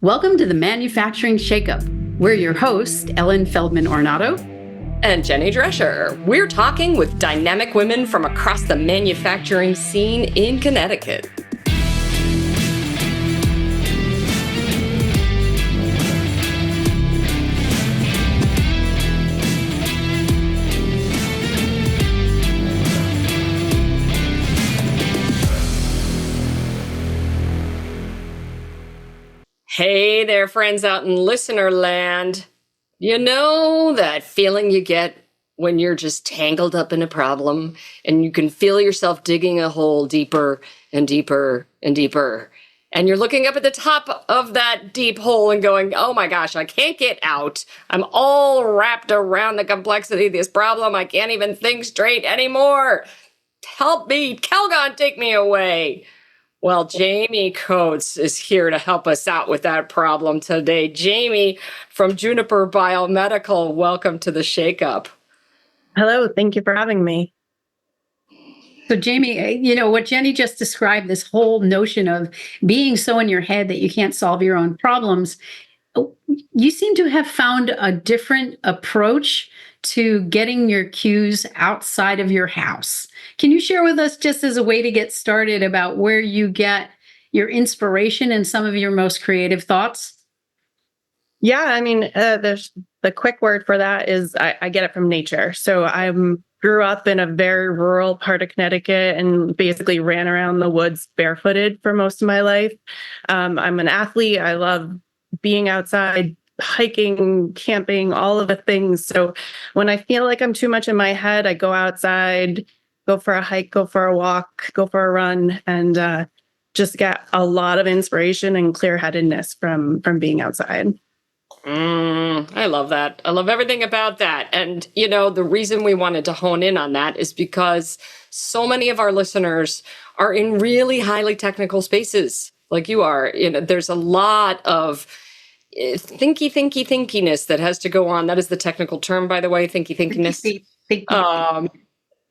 Welcome to the Manufacturing Shakeup. We're your hosts, Ellen Feldman-Ornato and Jenny Drescher. We're talking with dynamic women from across the manufacturing scene in Connecticut. Hey there, friends out in listener land. You know that feeling you get when you're just tangled up in a problem and you can feel yourself digging a hole deeper and deeper and deeper. And you're looking up at the top of that deep hole and going, oh my gosh, I can't get out. I'm all wrapped around the complexity of this problem. I can't even think straight anymore. Help me, Calgon, take me away. Well, Jayme Coates is here to help us out with that problem today. Jayme from Juniper Biomedical, welcome to the Shakeup. Hello, thank you for having me. So Jayme, you know what Jenny just described, this whole notion of being so in your head that you can't solve your own problems. You seem to have found a different approach to getting your cues outside of your house. Can you share with us, just as a way to get started, about where you get your inspiration and some of your most creative thoughts? Yeah, I mean, there's the quick word for that is I get it from nature. So I grew up in a very rural part of Connecticut and basically ran around the woods barefooted for most of my life. I'm an athlete. I love being outside, hiking, camping, all of the things. So when I feel like I'm too much in my head, I go outside, go for a hike, go for a walk, go for a run, and just get a lot of inspiration and clear-headedness from being outside. I love that. I love everything about that. And, you know, the reason we wanted to hone in on that is because so many of our listeners are in really highly technical spaces like you are. You know, there's a lot of thinkiness that has to go on. That is the technical term, by the way, thinkiness.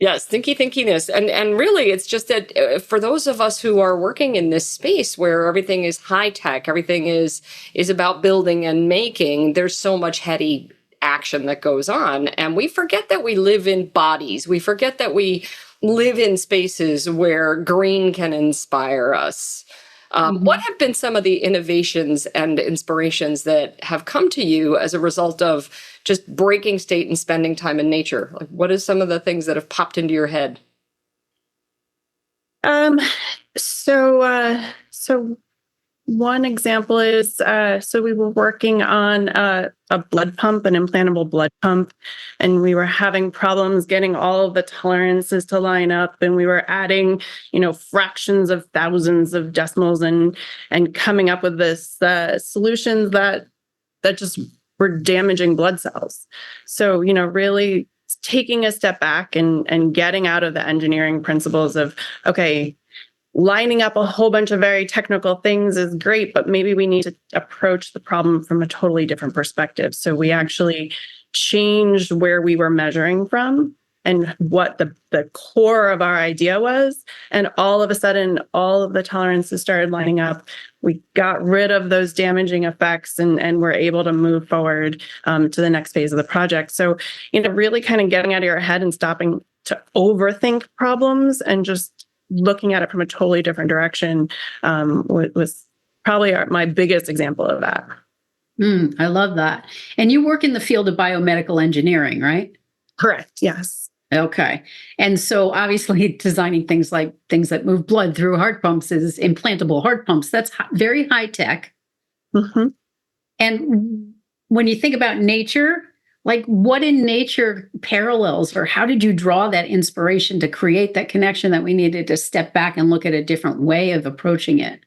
Yes, thinkiness. And really, it's just that for those of us who are working in this space where everything is high tech, everything is about building and making, there's so much heady action that goes on. And we forget that we live in bodies. We forget that we live in spaces where green can inspire us. What have been some of the innovations and inspirations that have come to you as a result of just breaking state and spending time in nature? Like, what are some of the things that have popped into your head? So one example is, so we were working on a blood pump, an implantable blood pump, and we were having problems getting all of the tolerances to line up, and we were adding, fractions of thousands of decimals and coming up with this solutions that just were damaging blood cells. So, really taking a step back and getting out of the engineering principles of, okay, lining up a whole bunch of very technical things is great, but maybe we need to approach the problem from a totally different perspective. So we actually changed where we were measuring from and what the core of our idea was. And all of a sudden, all of the tolerances started lining up. We got rid of those damaging effects and we're able to move forward to the next phase of the project. So, really kind of getting out of your head and stopping to overthink problems and just looking at it from a totally different direction was probably my biggest example of that. I love that. And you work in the field of biomedical engineering, right? Correct. Yes. Okay. And so obviously designing things that move blood through heart pumps is implantable heart pumps. That's very high tech. Mm-hmm. And when you think about nature, like what in nature parallels, or how did you draw that inspiration to create that connection that we needed to step back and look at a different way of approaching it?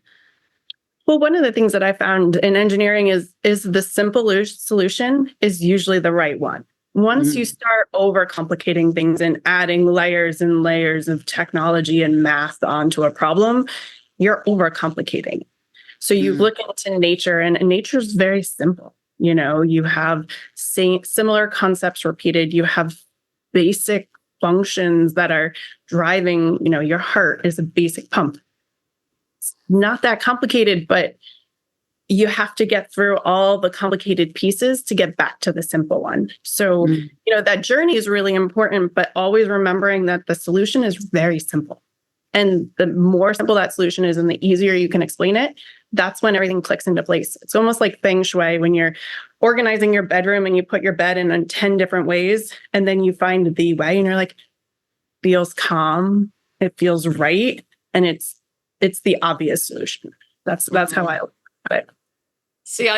Well, one of the things that I found in engineering is the simple solution is usually the right one. Once you start overcomplicating things and adding layers and layers of technology and math onto a problem, you're overcomplicating. So you look into nature, and nature's very simple. You have similar concepts repeated. You have basic functions that are driving, your heart is a basic pump. It's not that complicated, but you have to get through all the complicated pieces to get back to the simple one. So, that journey is really important, but always remembering that the solution is very simple. And the more simple that solution is and the easier you can explain it, that's when everything clicks into place. It's almost like feng shui when you're organizing your bedroom and you put your bed in 10 different ways, and then you find the way and you're like, feels calm, it feels right, and it's the obvious solution. That's how I look at it. See,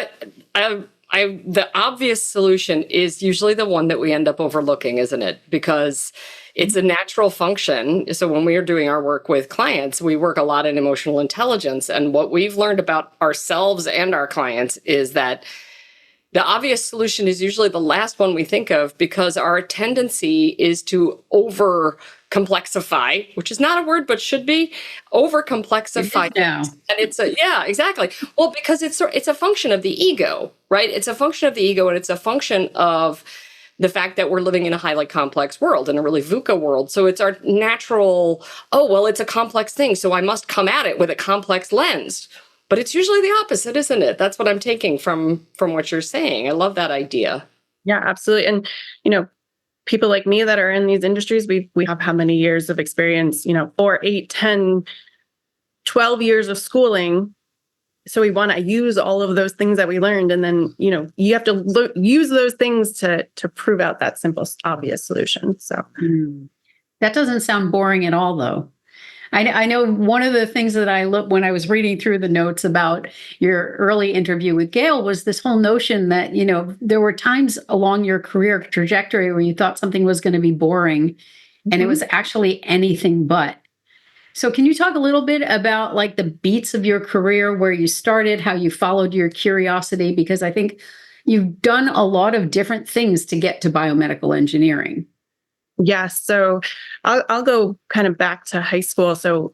the obvious solution is usually the one that we end up overlooking, isn't it? Because it's a natural function. So when we are doing our work with clients, we work a lot in emotional intelligence. And what we've learned about ourselves and our clients is that the obvious solution is usually the last one we think of, because our tendency is to over complexify, which is not a word, but should be over complexify. Yeah. And exactly. Well, because it's a function of the ego, right? It's a function of the ego, and it's a function of the fact that we're living in a highly complex world, in a really VUCA world. So it's our natural, it's a complex thing, so I must come at it with a complex lens. But it's usually the opposite, isn't it? That's what I'm taking from what you're saying. I love that idea. Yeah, absolutely. And, people like me that are in these industries, we have how many years of experience, 4, 8, 10, 12 years of schooling. So we want to use all of those things that we learned. And then, you have to use those things to prove out that simple, obvious solution. So that doesn't sound boring at all, though. I know one of the things that I looked when I was reading through the notes about your early interview with Gail was this whole notion that, there were times along your career trajectory where you thought something was going to be boring, and it was actually anything but. So can you talk a little bit about like the beats of your career, where you started, how you followed your curiosity? Because I think you've done a lot of different things to get to biomedical engineering. Yes. So I'll go kind of back to high school. So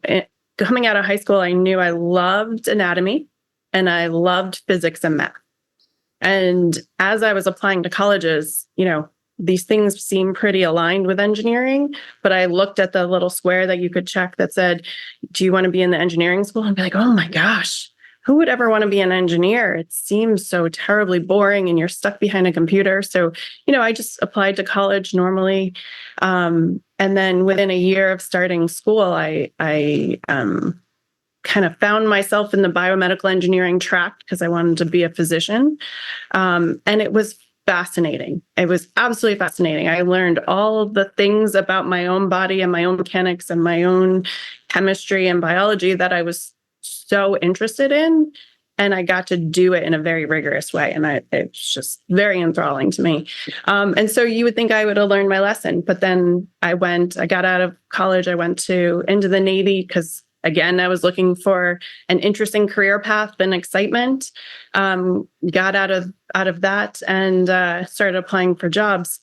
coming out of high school, I knew I loved anatomy and I loved physics and math. And as I was applying to colleges, these things seem pretty aligned with engineering, but I looked at the little square that you could check that said, do you want to be in the engineering school? And be like, oh my gosh, who would ever want to be an engineer? It seems so terribly boring and you're stuck behind a computer. So, I just applied to college normally. And then within a year of starting school, I kind of found myself in the biomedical engineering track because I wanted to be a physician. And it was fascinating. It was absolutely fascinating. I learned all of the things about my own body and my own mechanics and my own chemistry and biology that I was so interested in. And I got to do it in a very rigorous way. And it's just very enthralling to me. And so you would think I would have learned my lesson. But then I got out of college, I went into the Navy because, again, I was looking for an interesting career path and excitement. Got out of that and started applying for jobs.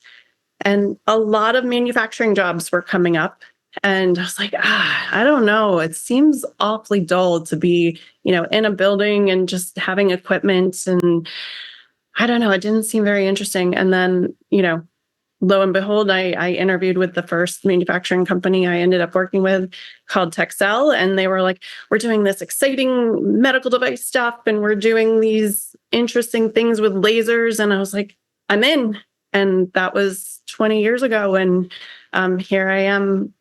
And a lot of manufacturing jobs were coming up. And I was like, I don't know. It seems awfully dull to be, in a building and just having equipment. And I don't know. It didn't seem very interesting. And then, lo and behold, I interviewed with the first manufacturing company I ended up working with called Texel. And they were like, we're doing this exciting medical device stuff. And we're doing these interesting things with lasers. And I was like, I'm in. And that was 20 years ago. And here I am,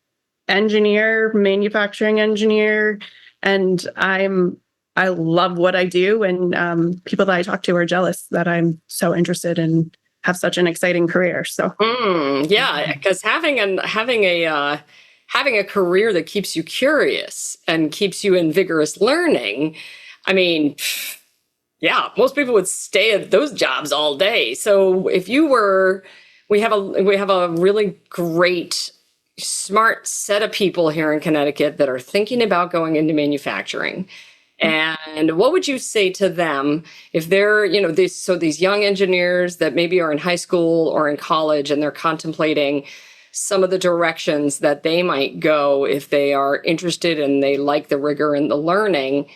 manufacturing engineer. And I love what I do. And people that I talk to are jealous that I'm so interested and have such an exciting career. So because having a career that keeps you curious and keeps you in vigorous learning, I mean, most people would stay at those jobs all day. So if you were, we have a really great, smart set of people here in Connecticut that are thinking about going into manufacturing. And what would you say to them if they're, these young engineers that maybe are in high school or in college and they're contemplating some of the directions that they might go if they are interested and they like the rigor and the learning?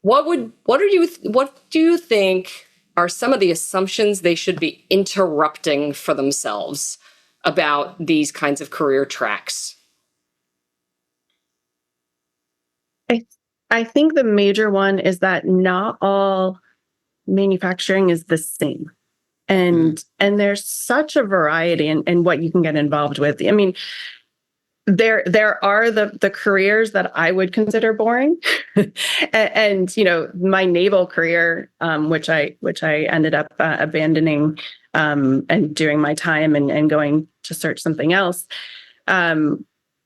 What do you think are some of the assumptions they should be interrupting for themselves about these kinds of career tracks? I think the major one is that not all manufacturing is the same. And there's such a variety in what you can get involved with. I mean, there are the careers that I would consider boring, and my naval career, which I ended up abandoning, and doing my time and going to search something else,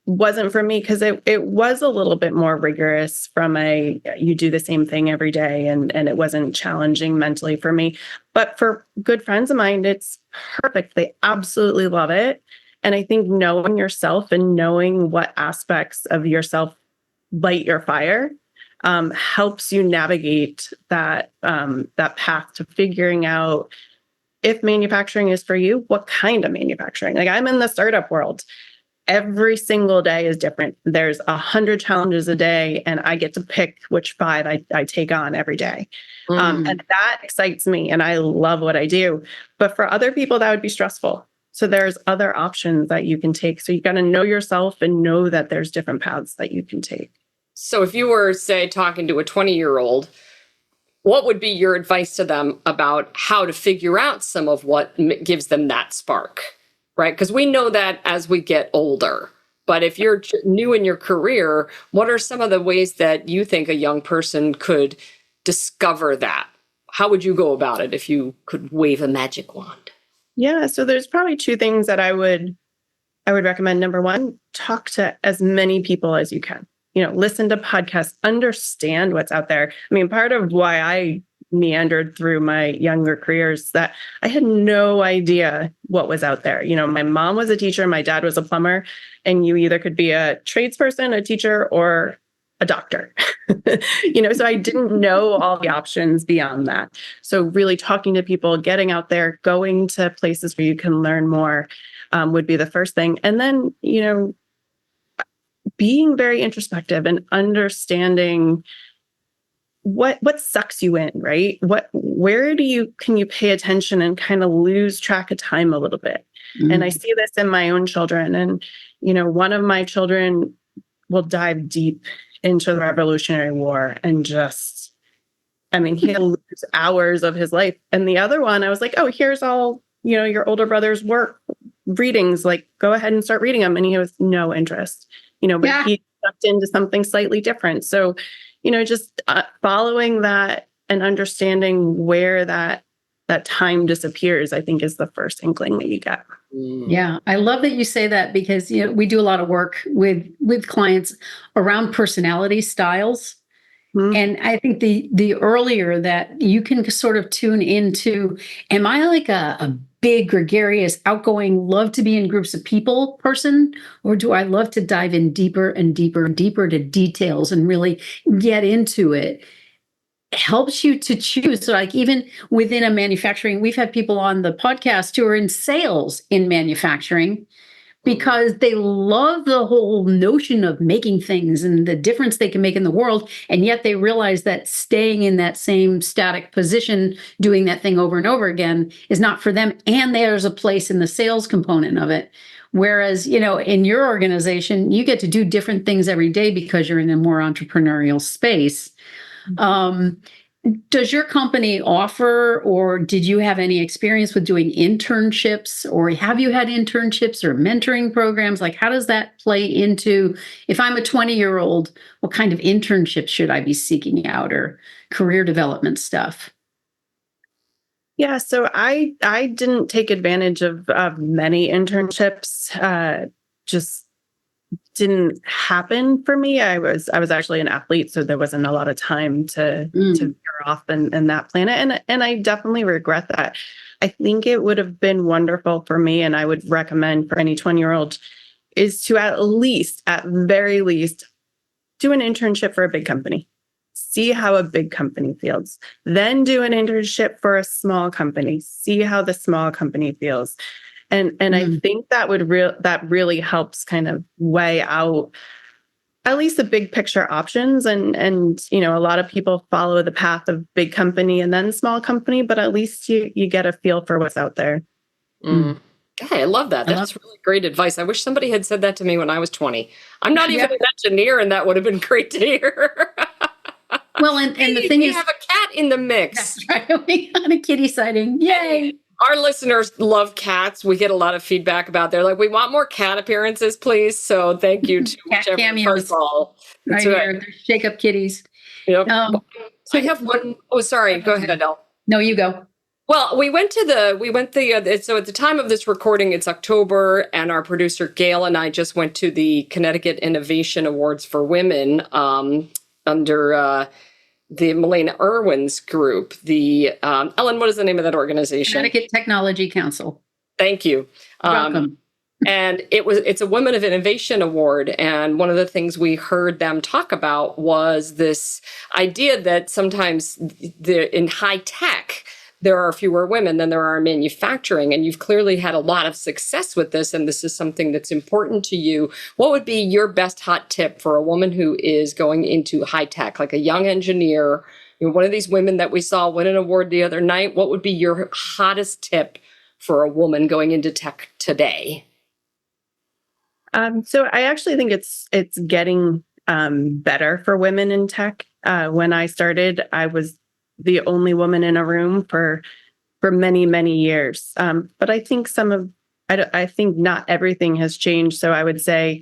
wasn't for me because it was a little bit more rigorous from you do the same thing every day, and it wasn't challenging mentally for me. But for good friends of mine, it's perfect. They absolutely love it. And I think knowing yourself and knowing what aspects of yourself light your fire helps you navigate that path to figuring out if manufacturing is for you, what kind of manufacturing. Like, I'm in the startup world. Every single day is different. There's 100 challenges a day, and I get to pick which 5 I take on every day. And that excites me, and I love what I do. But for other people, that would be stressful. So there's other options that you can take. So you got to know yourself and know that there's different paths that you can take. So if you were, say, talking to a 20-year-old, what would be your advice to them about how to figure out some of what gives them that spark, right? Because we know that as we get older. But if you're new in your career, what are some of the ways that you think a young person could discover that? How would you go about it if you could wave a magic wand? Yeah, so there's probably 2 things that I would recommend. Number 1, talk to as many people as you can. Listen to podcasts, understand what's out there. I mean, part of why I meandered through my younger careers that I had no idea what was out there. My mom was a teacher, my dad was a plumber, and you either could be a tradesperson, a teacher, or a doctor. So I didn't know all the options beyond that. So really talking to people, getting out there, going to places where you can learn more would be the first thing. And then, being very introspective and understanding what sucks you in, right? Where can you pay attention and kind of lose track of time a little bit? And I see this in my own children. And, one of my children will dive deep into the Revolutionary War and he'll lose hours of his life. And the other one, I was like, oh, here's all, your older brother's work, readings, like, go ahead and start reading them. And he has no interest, but he stepped into something slightly different. So, just following that and understanding where that time disappears, I think is the first inkling that you get. Yeah, I love that you say that because we do a lot of work with clients around personality styles. And I think the earlier that you can sort of tune into, am I like a big, gregarious, outgoing, love to be in groups of people person? Or do I love to dive in deeper and deeper and deeper to details and really get into it? Helps you to choose. So like even within a manufacturing, we've had people on the podcast who are in sales in manufacturing because they love the whole notion of making things and the difference they can make in the world. And yet they realize that staying in that same static position, doing that thing over and over again is not for them. And there's a place in the sales component of it. Whereas, in your organization, you get to do different things every day because you're in a more entrepreneurial space. Does your company offer, or did you have any experience with doing internships, or have you had internships or mentoring programs? Like, how does that play into, if I'm a 20-year-old, what kind of internships should I be seeking out, or career development stuff? Yeah, so I didn't take advantage of many internships. Just didn't happen for me. I was actually an athlete, so there wasn't a lot of time to veer off in that planet, and I definitely regret that. I think it would have been wonderful for me, and I would recommend for any 20-year-old is to at very least, do an internship for a big company. See how a big company feels. Then do an internship for a small company. See how the small company feels. And I think that that really helps kind of weigh out at least the big picture options. And a lot of people follow the path of big company and then small company, but at least you get a feel for what's out there. Hey, I love that. That's really great advice. I wish somebody had said that to me when I was 20. I'm not even an engineer, and that would have been great to hear. Well, and the Hey, thing we is, have a cat in the mix. that's right. We got a kitty sighting. Yay! Our listeners love cats. We get a lot of feedback about. They're like, we want more cat appearances, please. So thank you to Cat whichever. cameos. First of all, that's Right right. here, there's shake up kitties. Yep. So I have one. Oh, sorry. Go ahead, Adele. No, you go. Well, so at the time of this recording, it's October, and our producer Gail and I just went to the Connecticut Innovation Awards for Women under the Melena Irwin's group. The Ellen, what is the name of that organization? Connecticut Technology Council. Thank you. Welcome. And it's a Women of Innovation Award. And one of the things we heard them talk about was this idea that sometimes in high tech, there are fewer women than there are in manufacturing. And you've clearly had a lot of success with this. And this is something that's important to you. What would be your best hot tip for a woman who is going into high tech, like a young engineer, one of these women that we saw win an award the other night? What would be your hottest tip for a woman going into tech today? So I actually think it's getting better for women in tech. When I started, I was the only woman in a room for many years. But I think I think not everything has changed. So I would say,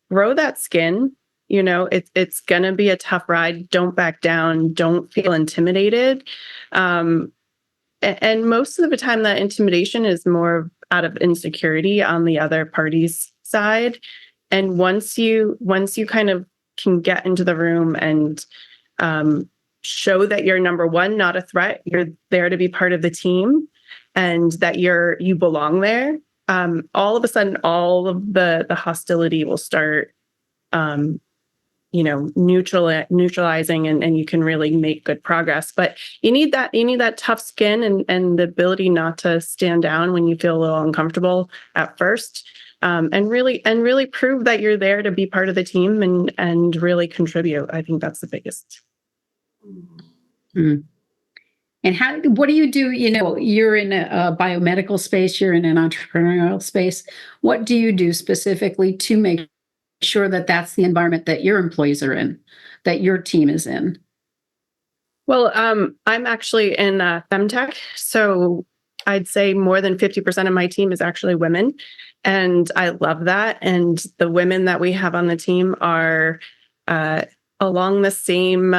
grow that skin. It's going to be a tough ride. Don't back down. Don't feel intimidated. And most of the time, that intimidation is more out of insecurity on the other party's side. And once you kind of can get into the room and show that you're number one, not a threat, you're there to be part of the team, and that you belong there. All of a sudden, all of the hostility will start, neutralizing, and you can really make good progress. But you need that tough skin and the ability not to stand down when you feel a little uncomfortable at first, and really prove that you're there to be part of the team and really contribute. I think that's the biggest. Mm. And what do you do? You're in a biomedical space, you're in an entrepreneurial space. What do you do specifically to make sure that that's the environment that your employees are in, that your team is in? Well, I'm actually in femtech, so I'd say more than 50% of my team is actually women, and I love that. And the women that we have on the team are along the same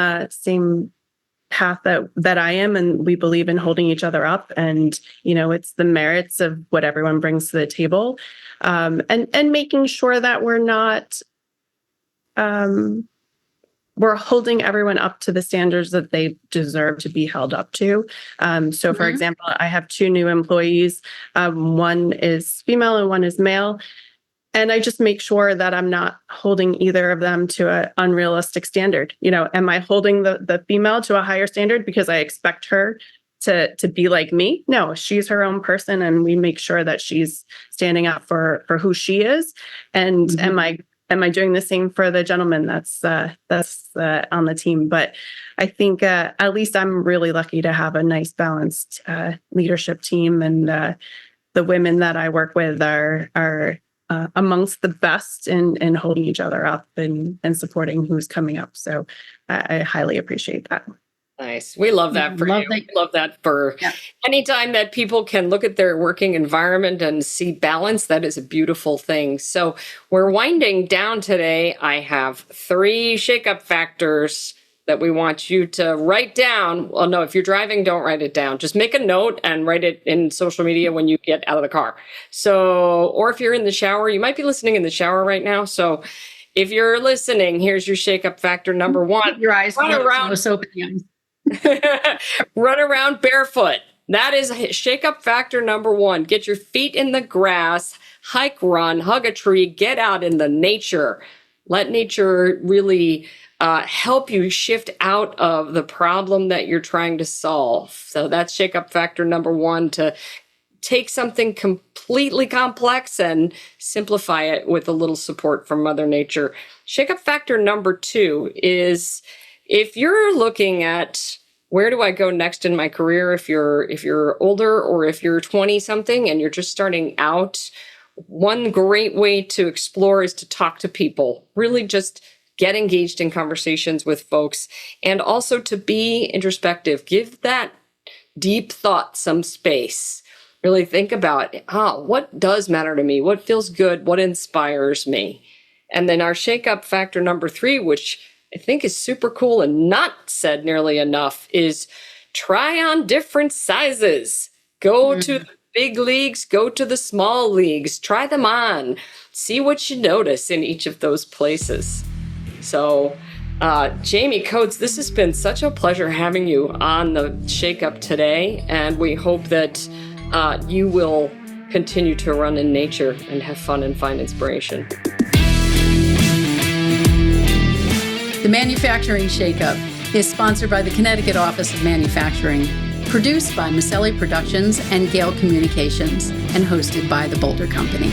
path that I am, and we believe in holding each other up. And it's the merits of what everyone brings to the table, and making sure that we're not. We're holding everyone up to the standards that they deserve to be held up to. So, for example, I have 2 new employees. One is female and one is male. And I just make sure that I'm not holding either of them to an unrealistic standard. Am I holding the female to a higher standard because I expect her to be like me? No, she's her own person, and we make sure that she's standing up for who she is. And am I doing the same for the gentleman that's on the team? But I think at least I'm really lucky to have a nice balanced leadership team, and the women that I work with are amongst the best in holding each other up and supporting who's coming up. So I highly appreciate that. Nice. We love that for you. We love that for anytime that people can look at their working environment and see balance. That is a beautiful thing. So we're winding down today. I have 3 shakeup factors that we want you to write down. Well, no, if you're driving, don't write it down. Just make a note and write it in social media when you get out of the car. So, or if you're in the shower, you might be listening in the shower right now. So if you're listening, here's your shakeup factor number 1. Keep your eyes Run closed, around. no soap in the eyes. Run around barefoot. That is shakeup factor number 1. Get your feet in the grass, hike, run, hug a tree, get out in the nature. Let nature really help you shift out of the problem that you're trying to solve. So that's shakeup factor number 1, to take something completely complex and simplify it with a little support from Mother Nature. Shakeup factor number 2 is, if you're looking at where do I go next in my career, if you're older or if you're 20 something and you're just starting out, one great way to explore is to talk to people. Really just get engaged in conversations with folks, and also to be introspective. Give that deep thought some space. Really think about, what does matter to me? What feels good? What inspires me? And then our shake-up factor number 3, which I think is super cool and not said nearly enough, is try on different sizes. Go to the big leagues, go to the small leagues, try them on. See what you notice in each of those places. So, Jayme Coates, this has been such a pleasure having you on the Shake-Up today, and we hope that you will continue to run in nature and have fun and find inspiration. The Manufacturing Shake-Up is sponsored by the Connecticut Office of Manufacturing, produced by Maselli Productions and Gale Communications, and hosted by the Boulder Company.